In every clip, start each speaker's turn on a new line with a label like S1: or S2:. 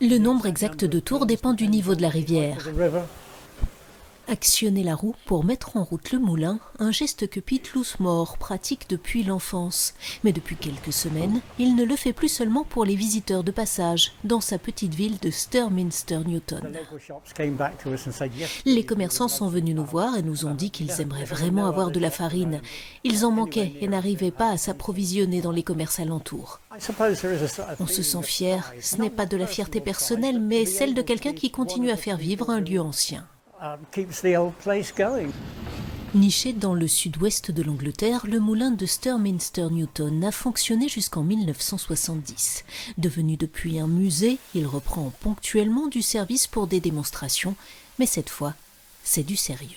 S1: Le nombre exact de tours dépend du niveau de la rivière. Actionner la roue pour mettre en route le moulin, un geste que Pete Loosemore pratique depuis l'enfance. Mais depuis quelques semaines, il ne le fait plus seulement pour les visiteurs de passage, dans sa petite ville de Sturminster Newton. Les commerçants sont venus nous voir et nous ont dit qu'ils aimeraient vraiment avoir de la farine. Ils en manquaient et n'arrivaient pas à s'approvisionner dans les commerces alentours. On se sent fier, ce n'est pas de la fierté personnelle, mais celle de quelqu'un qui continue à faire vivre un lieu ancien. Niché dans le sud-ouest de l'Angleterre, le moulin de Sturminster Newton a fonctionné jusqu'en 1970. Devenu depuis un musée, il reprend ponctuellement du service pour des démonstrations, mais cette fois, c'est du sérieux.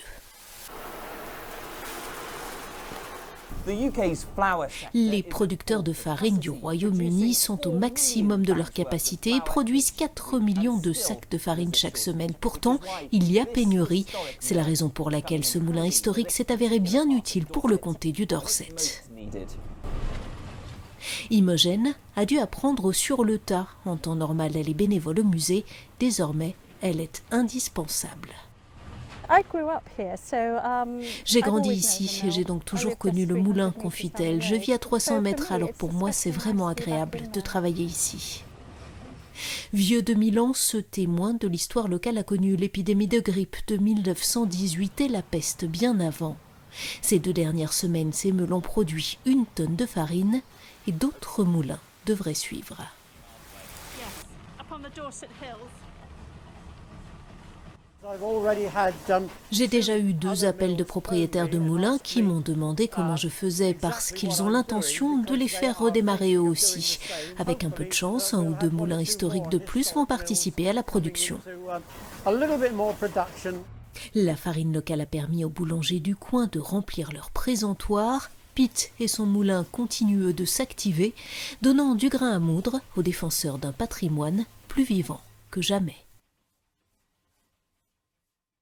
S1: Les producteurs de farine du Royaume-Uni sont au maximum de leur capacité et produisent 4 millions de sacs de farine chaque semaine. Pourtant, il y a pénurie. C'est la raison pour laquelle ce moulin historique s'est avéré bien utile pour le comté du Dorset. Imogen a dû apprendre sur le tas. En temps normal, elle est bénévole au musée. Désormais, elle est indispensable. J'ai grandi ici et j'ai donc toujours connu le moulin, confie-t-elle. Je vis à 300 mètres, alors pour moi c'est vraiment agréable de travailler ici. Vieux de 1000 ans, ce témoin de l'histoire locale a connu l'épidémie de grippe de 1918 et la peste bien avant. Ces 2 dernières semaines, ces meules ont produit 1 tonne de farine et d'autres moulins devraient suivre. J'ai déjà eu 2 appels de propriétaires de moulins qui m'ont demandé comment je faisais parce qu'ils ont l'intention de les faire redémarrer eux aussi. Avec un peu de chance, 1 ou 2 moulins historiques de plus vont participer à la production. La farine locale a permis aux boulangers du coin de remplir leur présentoir. Pete et son moulin continuent de s'activer, donnant du grain à moudre aux défenseurs d'un patrimoine plus vivant que jamais.